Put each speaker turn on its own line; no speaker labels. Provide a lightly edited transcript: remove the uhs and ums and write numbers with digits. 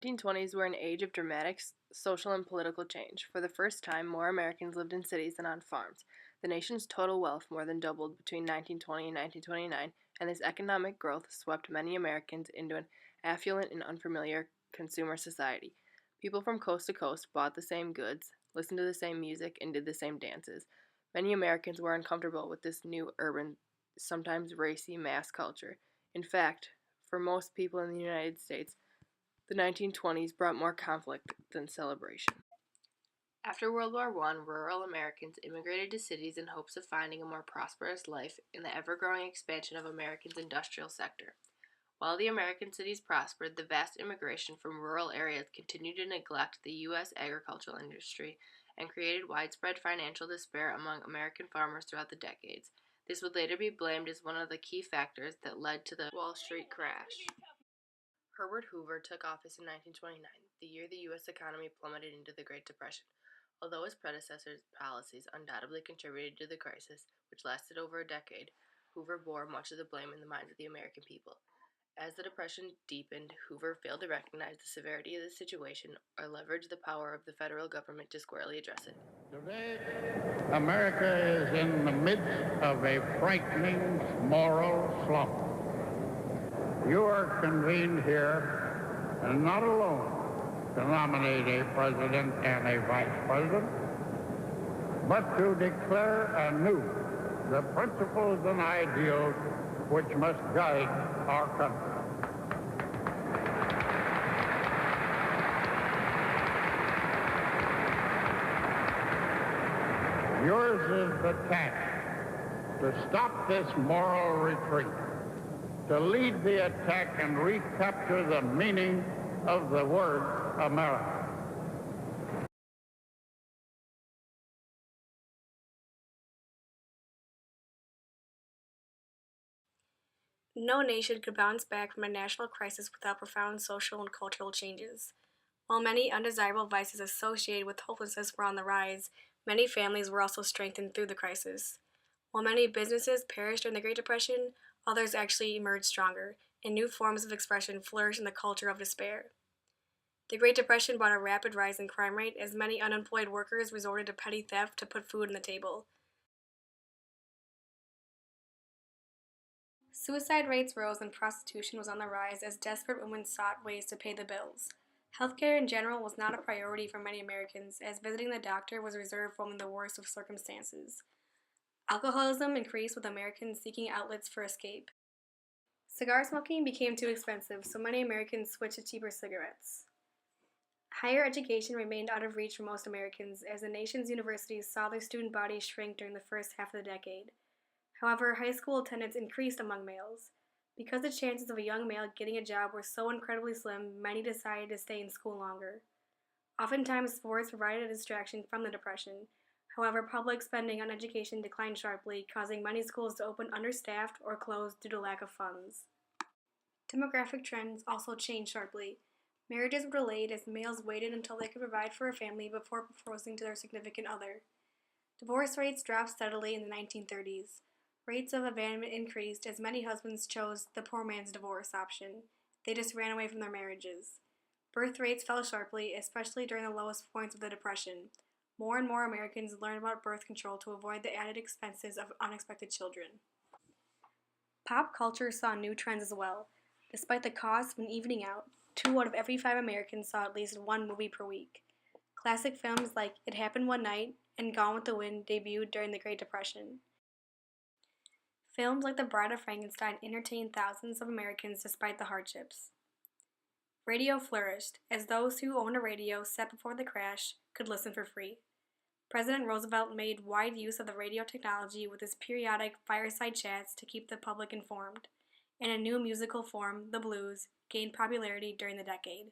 1920s were an age of dramatic social and political change. For the first time, more Americans lived in cities than on farms. The nation's total wealth more than doubled between 1920 and 1929, and this economic growth swept many Americans into an affluent and unfamiliar consumer society. People from coast to coast bought the same goods, listened to the same music, and did the same dances. Many Americans were uncomfortable with this new urban, sometimes racy mass culture. In fact, for most people in the United States, the 1920s brought more conflict than celebration. After World War I, rural Americans immigrated to cities in hopes of finding a more prosperous life in the ever-growing expansion of Americans' industrial sector. While the American cities prospered, the vast immigration from rural areas continued to neglect the U.S. agricultural industry and created widespread financial despair among American farmers throughout the decades. This would later be blamed as one of the key factors that led to the Wall Street crash. Herbert Hoover took office in 1929, the year the U.S. economy plummeted into the Great Depression. Although his predecessor's policies undoubtedly contributed to the crisis, which lasted over a decade, Hoover bore much of the blame in the minds of the American people. As the Depression deepened, Hoover failed to recognize the severity of the situation or leverage the power of the federal government to squarely address it.
Today, America is in the midst of a frightening moral slump. You are convened here, and not alone, to nominate a president and a vice president, but to declare anew the principles and ideals which must guide our country. Yours is the task to stop this moral retreat, to lead the attack and recapture the meaning of the word America.
No nation could bounce back from a national crisis without profound social and cultural changes. While many undesirable vices associated with hopelessness were on the rise, many families were also strengthened through the crisis. While many businesses perished during the Great Depression, others actually emerged stronger, and new forms of expression flourished in the culture of despair. The Great Depression brought a rapid rise in crime rate as many unemployed workers resorted to petty theft to put food on the table. Suicide rates rose and prostitution was on the rise as desperate women sought ways to pay the bills. Healthcare in general was not a priority for many Americans, as visiting the doctor was reserved for only the worst of circumstances. Alcoholism increased with Americans seeking outlets for escape. Cigar smoking became too expensive, so many Americans switched to cheaper cigarettes. Higher education remained out of reach for most Americans, as the nation's universities saw their student bodies shrink during the first half of the decade. However, high school attendance increased among males. Because the chances of a young male getting a job were so incredibly slim, many decided to stay in school longer. Oftentimes, sports provided a distraction from the Depression. However, public spending on education declined sharply, causing many schools to open understaffed or close due to lack of funds. Demographic trends also changed sharply. Marriages were delayed as males waited until they could provide for a family before proposing to their significant other. Divorce rates dropped steadily in the 1930s. Rates of abandonment increased as many husbands chose the poor man's divorce option. They just ran away from their marriages. Birth rates fell sharply, especially during the lowest points of the Depression. More and more Americans learned about birth control to avoid the added expenses of unexpected children. Pop culture saw new trends as well. Despite the cost of an evening out, 2 out of every 5 Americans saw at least one movie per week. Classic films like It Happened One Night and Gone with the Wind debuted during the Great Depression. Films like The Bride of Frankenstein entertained thousands of Americans despite the hardships. Radio flourished, as those who owned a radio set before the crash could listen for free. President Roosevelt made wide use of the radio technology with his periodic fireside chats to keep the public informed, and a new musical form, the blues, gained popularity during the decade.